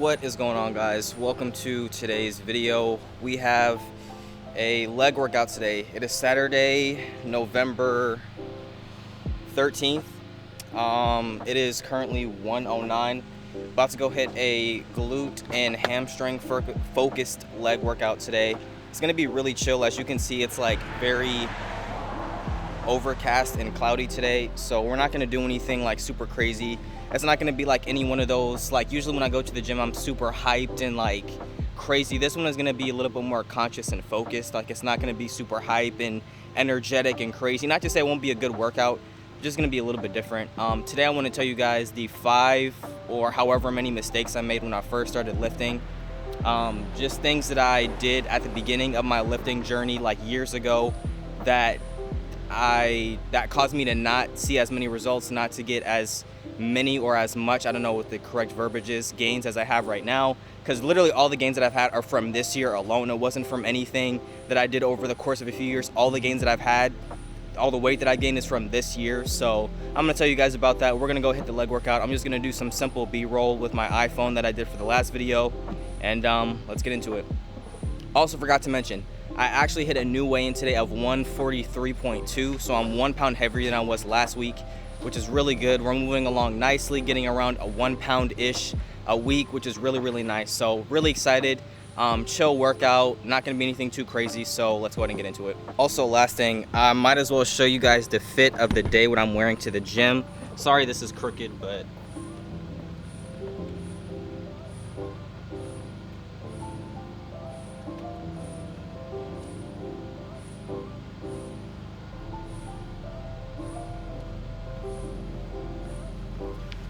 What is going on, guys? Welcome to today's video. We have a leg workout today. It is Saturday, November 13th. It is currently 1:09. About to go hit a glute and hamstring focused leg workout today. It's gonna be really chill. As you can see, it's like very overcast and cloudy today, so we're not gonna do anything like super crazy. It's not gonna be like any one of those, like usually when I go to the gym I'm super hyped and like crazy. This one is gonna be a little bit more conscious and focused. Like, it's not gonna be super hype and energetic and crazy. Not to say it won't be a good workout, just gonna be a little bit different. Today I want to tell you guys the 5 or however many mistakes I made when I first started lifting. Just things that I did at the beginning of my lifting journey, like years ago, that caused me to not see as many results, not to get as many or as much, I don't know what the correct verbiage is, gains as I have right now. Because literally all the gains that I've had are from this year alone. It wasn't from anything that I did over the course of a few years. All the gains that I've had, all the weight that I gained is from this year. So I'm gonna tell you guys about that. We're gonna go hit the leg workout. I'm just gonna do some simple B-roll with my iPhone that I did for the last video. And let's get into it. Also forgot to mention, I actually hit a new weigh-in today of 143.2. So I'm 1 pound heavier than I was last week, which is really good. We're moving along nicely, getting around a 1 pound-ish a week, which is really, really nice. So really excited. Chill workout, not gonna be anything too crazy, so let's go ahead and get into it. Also, last thing, I might as well show you guys the fit of the day, what I'm wearing to the gym. Sorry this is crooked, but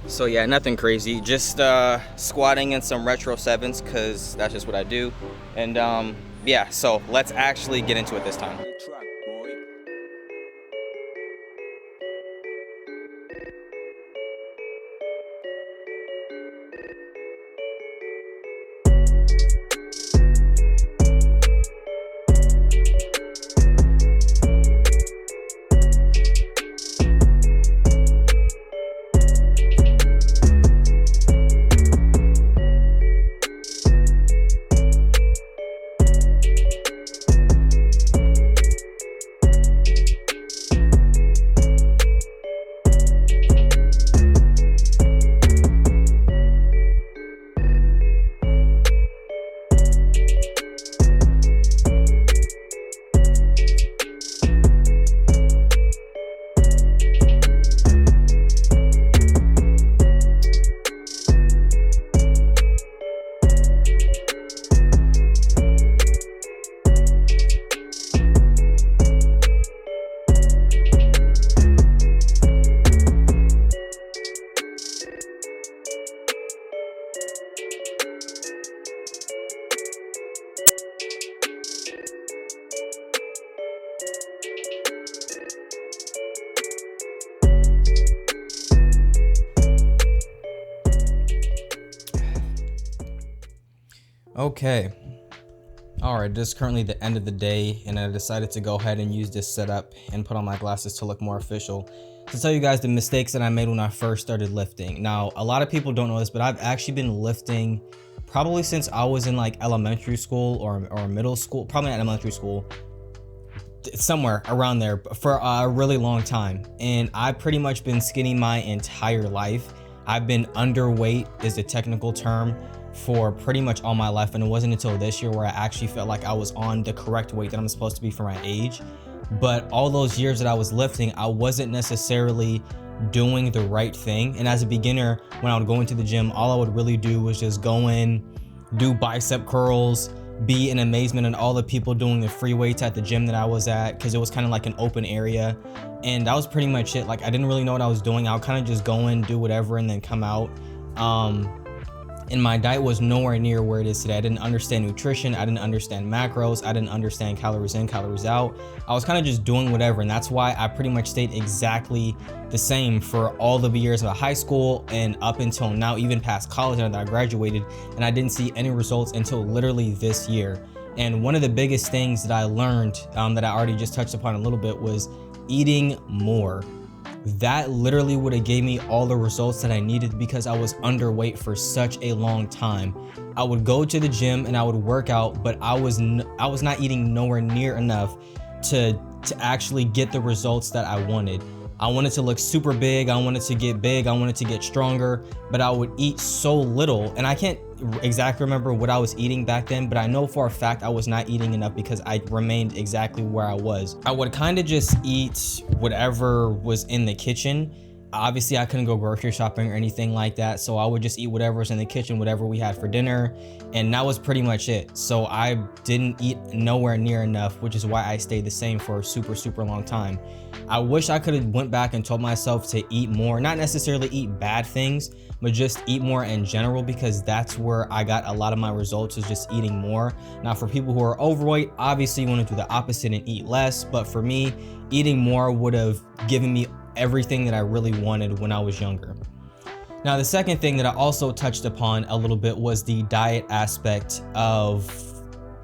so yeah, nothing crazy, just squatting in some retro 7s because that's just what I do. And yeah, so let's actually get into it this time. Okay, all right, this is currently the end of the day, and I decided to go ahead and use this setup and put on my glasses to look more official, to tell you guys the mistakes that I made when I first started lifting. Now, a lot of people don't know this, but I've actually been lifting probably since I was in like elementary school or middle school, probably not elementary school, somewhere around there, for a really long time. And I've pretty much been skinny my entire life. I've been underweight is the technical term for pretty much all my life, and it wasn't until this year where I actually felt like I was on the correct weight that I'm supposed to be for my age. But all those years that I was lifting, I wasn't necessarily doing the right thing. And as a beginner, when I would go into the gym, all I would really do was just go in, do bicep curls, be in amazement at all the people doing the free weights at the gym that I was at, because it was kind of like an open area, and that was pretty much it. Like, I didn't really know what I was doing. I would kind of just go in, do whatever, and then come out. And my diet was nowhere near where it is today. I didn't understand nutrition. I didn't understand macros. I didn't understand calories in, calories out. I was kind of just doing whatever. And that's why I pretty much stayed exactly the same for all the years of high school and up until now, even past college now that I graduated. And I didn't see any results until literally this year. And one of the biggest things that I learned that I already just touched upon a little bit was eating more. that literally would have gave me all the results that I needed because I was underweight for such a long time. I would go to the gym and I would work out, but I was not eating nowhere near enough to actually get the results that I wanted. I wanted to look super big, I wanted to get big, I wanted to get stronger, but I would eat so little, and I can't exactly remember what I was eating back then, but I know for a fact I was not eating enough because I remained exactly where I was. I would kind of just eat whatever was in the kitchen. Obviously, I couldn't go grocery shopping or anything like that, so I would just eat whatever was in the kitchen, whatever we had for dinner, and that was pretty much it. So I didn't eat nowhere near enough, which is why I stayed the same for a super long time. I wish I could have went back and told myself to eat more, not necessarily eat bad things, but just eat more in general, because that's where I got a lot of my results, is just eating more. Now, for people who are overweight, obviously you want to do the opposite and eat less, but for me, eating more would have given me everything that I really wanted when I was younger. Now, the second thing that I also touched upon a little bit was the diet aspect of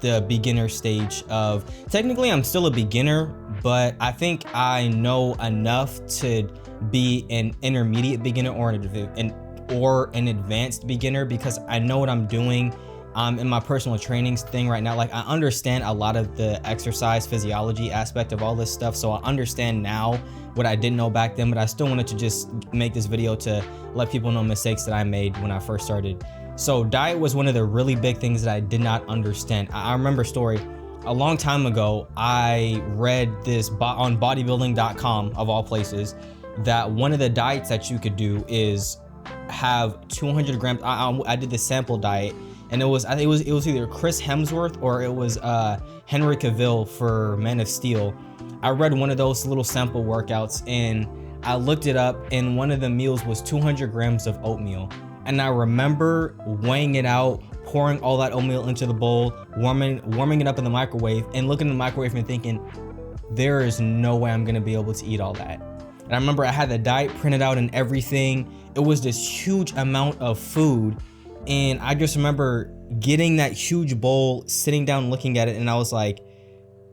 the beginner stage of, technically I'm still a beginner, but I think I know enough to be an intermediate beginner or an advanced beginner, because I know what I'm doing in my personal trainings thing right now. Like, I understand a lot of the exercise physiology aspect of all this stuff, so I understand now what I didn't know back then, but I still wanted to just make this video to let people know mistakes that I made when I first started. So diet was one of the really big things that I did not understand. I remember a story a long time ago. I read this on bodybuilding.com of all places, that one of the diets that you could do is have 200 grams. I did the sample diet, and I think it was either Chris Hemsworth or it was Henry Cavill for Man of Steel. I read one of those little sample workouts and I looked it up, and one of the meals was 200 grams of oatmeal. And I remember weighing it out, pouring all that oatmeal into the bowl, warming it up in the microwave, and looking in the microwave and thinking, there is no way I'm gonna be able to eat all that. And I remember I had the diet printed out and everything. It was this huge amount of food, and I just remember getting that huge bowl, sitting down looking at it, and I was like,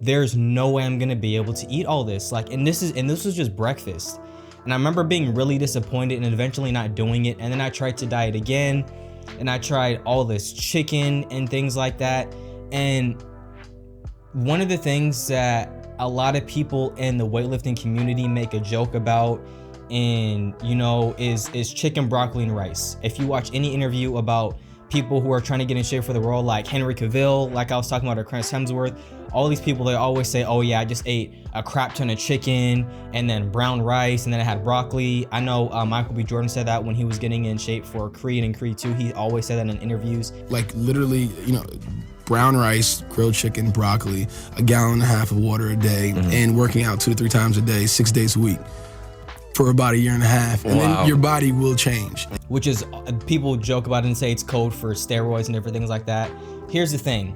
there's no way I'm gonna be able to eat all this. Like, and this was just breakfast. And I remember being really disappointed and eventually not doing it. And then I tried to diet again, and I tried all this chicken and things like that. And one of the things that a lot of people in the weightlifting community make a joke about, and is chicken, broccoli, and rice. If you watch any interview about people who are trying to get in shape for the world, like Henry Cavill, like I was talking about, or Chris Hemsworth, all these people, they always say, oh yeah, I just ate a crap ton of chicken and then brown rice and then I had broccoli. I know Michael B. Jordan said that when he was getting in shape for Creed and Creed 2. He always said that in interviews. Like, literally, brown rice, grilled chicken, broccoli, 1.5 gallons of water a day, and working out 2 to 3 times a day, 6 days a week for about 1.5 years. And then your body will change. Which is, people joke about it and say it's code for steroids and different things like that. Here's the thing.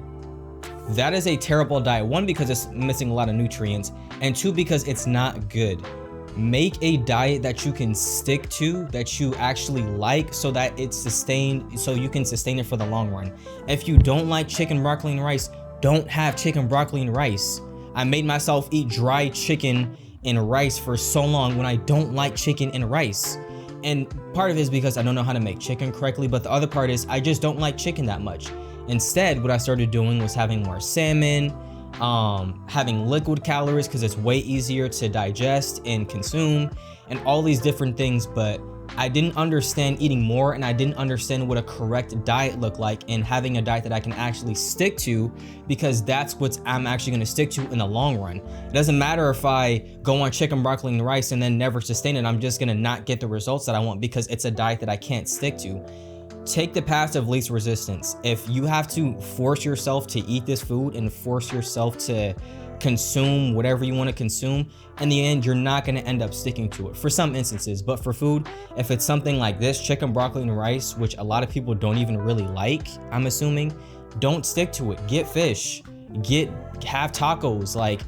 That is a terrible diet. 1, because it's missing a lot of nutrients, and 2, because it's not good. Make a diet that you can stick to, that you actually like, so that it's sustained, so you can sustain it for the long run. If you don't like chicken, broccoli, and rice, don't have chicken, broccoli, and rice. I made myself eat dry chicken and rice for so long when I don't like chicken and rice. And part of it is because I don't know how to make chicken correctly, but the other part is I just don't like chicken that much. Instead, what I started doing was having more salmon, having liquid calories, because it's way easier to digest and consume, and all these different things. But I didn't understand eating more, and I didn't understand what a correct diet looked like, and having a diet that I can actually stick to, because that's what I'm actually going to stick to in the long run. It doesn't matter if I go on chicken, broccoli, and rice and then never sustain it. I'm just going to not get the results that I want because it's a diet that I can't stick to. Take the path of least resistance. If you have to force yourself to eat this food and force yourself to consume whatever you want to consume, in the end, you're not going to end up sticking to it for some instances. But for food, if it's something like this, chicken, broccoli, and rice, which a lot of people don't even really like, I'm assuming, don't stick to it. Get fish, have tacos, like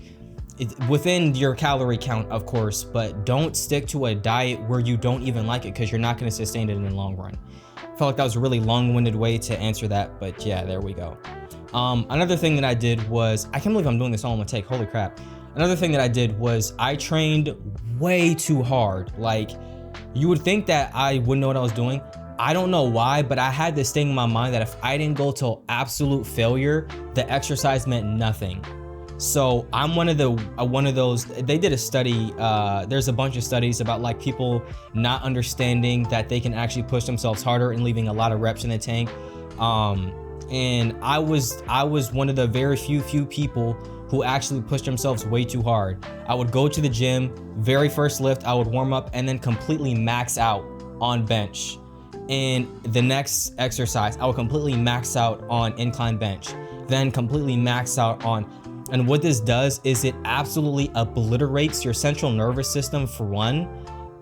within your calorie count, of course, but don't stick to a diet where you don't even like it, because you're not going to sustain it in the long run. I felt like that was a really long-winded way to answer that, but yeah, there we go. Another thing that I did was, I can't believe I'm doing this all in one take, holy crap. Another thing that I did was I trained way too hard. Like, you would think that I wouldn't know what I was doing. I don't know why, but I had this thing in my mind that if I didn't go till absolute failure, the exercise meant nothing. So I'm one of those. They did a study. There's a bunch of studies about like people not understanding that they can actually push themselves harder and leaving a lot of reps in the tank. And I was one of the very few people who actually pushed themselves way too hard. I would go to the gym, very first lift, I would warm up and then completely max out on bench. And the next exercise, I would completely max out on incline bench, then completely max out on. And what this does is it absolutely obliterates your central nervous system, for one,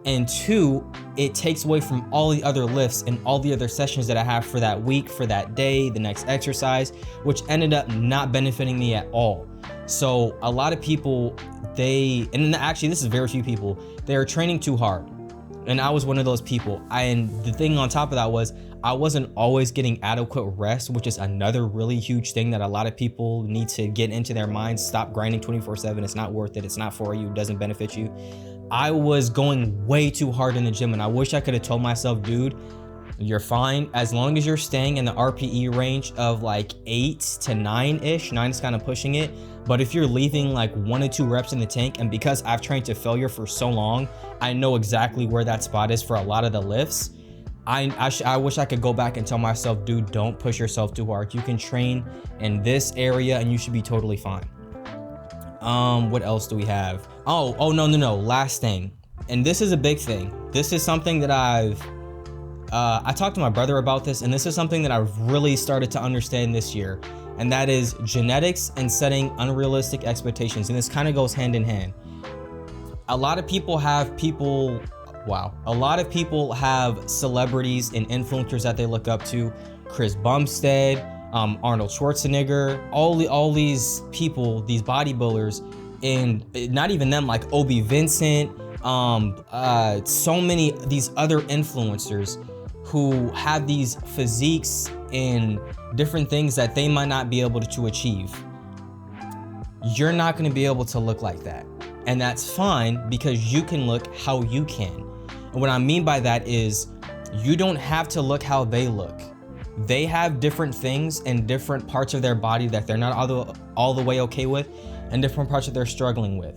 and two, it takes away from all the other lifts and all the other sessions that I have for that week, for that day, the next exercise, which ended up not benefiting me at all. So a lot of people, actually this is very few people, they are training too hard. And I was one of those people. And the thing on top of that was I wasn't always getting adequate rest, which is another really huge thing that a lot of people need to get into their minds. Stop grinding 24/7. It's not worth it. It's not for you. It doesn't benefit you. I was going way too hard in the gym, and I wish I could have told myself, dude, you're fine as long as you're staying in the RPE range of like 8 to 9-ish. 9 is kind of pushing it. But if you're leaving like 1 to 2 reps in the tank, and because I've trained to failure for so long, I know exactly where that spot is for a lot of the lifts. I wish I could go back and tell myself, dude, don't push yourself too hard. You can train in this area and you should be totally fine. What else do we have? Oh, no. Last thing. And this is a big thing. This is something that I talked to my brother about this, and this is something that I've really started to understand this year. And that is genetics and setting unrealistic expectations. And this kind of goes hand in hand. A lot of people have celebrities and influencers that they look up to. Chris Bumstead, Arnold Schwarzenegger, all these people, these bodybuilders, and not even them, like Obi Vincent, so many these other influencers who have these physiques and different things that they might not be able to achieve. You're not going to be able to look like that. And that's fine, because you can look how you can. And what I mean by that is you don't have to look how they look. They have different things and different parts of their body that they're not all the way okay with, and different parts that they're struggling with.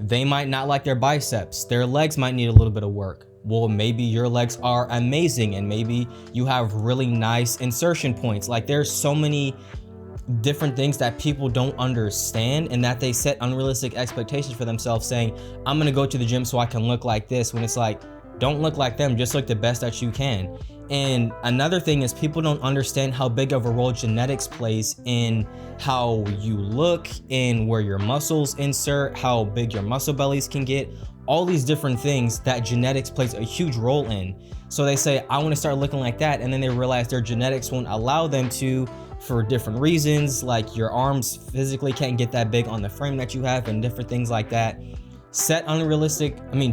They might not like their biceps. Their legs might need a little bit of work. Well, maybe your legs are amazing and maybe you have really nice insertion points. Like, there's so many different things that people don't understand, and that they set unrealistic expectations for themselves, saying, I'm gonna go to the gym so I can look like this, when it's like, don't look like them, just look the best that you can. And another thing is people don't understand how big of a role genetics plays in how you look, in where your muscles insert, how big your muscle bellies can get, all these different things that genetics plays a huge role in. So they say, I want to start looking like that, and then they realize their genetics won't allow them to, for different reasons, like your arms physically can't get that big on the frame that you have and different things like that.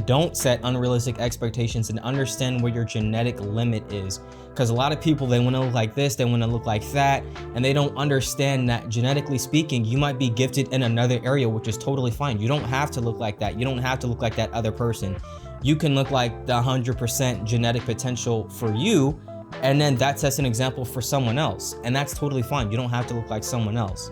Don't set unrealistic expectations, and understand where your genetic limit is. Because a lot of people, they want to look like this, they want to look like that, and they don't understand that genetically speaking, you might be gifted in another area, which is totally fine. You don't have to look like that. You don't have to look like that other person. You can look like the 100% genetic potential for you, and then that sets an example for someone else, and that's totally fine. You don't have to look like someone else.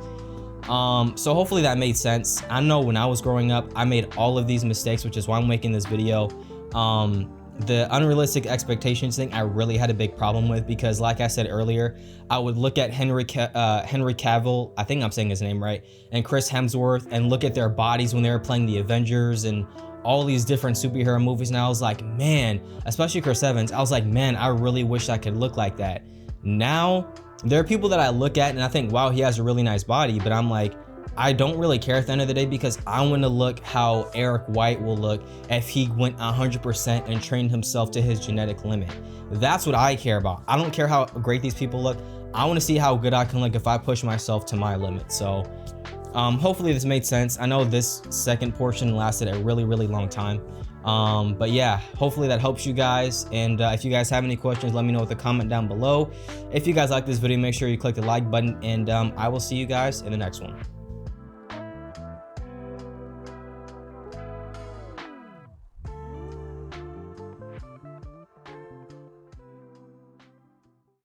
So hopefully that made sense. I know when I was growing up, I made all of these mistakes, which is why I'm making this video. The unrealistic expectations thing, I really had a big problem with, because like I said earlier, I would look at Henry Cavill, I think I'm saying his name right, and Chris Hemsworth, and look at their bodies when they were playing the Avengers and all these different superhero movies, and I was like, man, especially Chris Evans, I was like, man, I really wish I could look like that. Now, there are people that I look at and I think, wow, he has a really nice body, but I'm like, I don't really care at the end of the day, because I want to look how Eric White will look if he went 100% and trained himself to his genetic limit. That's what I care about. I don't care how great these people look. I want to see how good I can look if I push myself to my limit. So hopefully this made sense. I know this second portion lasted a really, really long time. But yeah, hopefully that helps you guys. And if you guys have any questions, let me know with a comment down below. If you guys like this video, make sure you click the like button, and I will see you guys in the next one.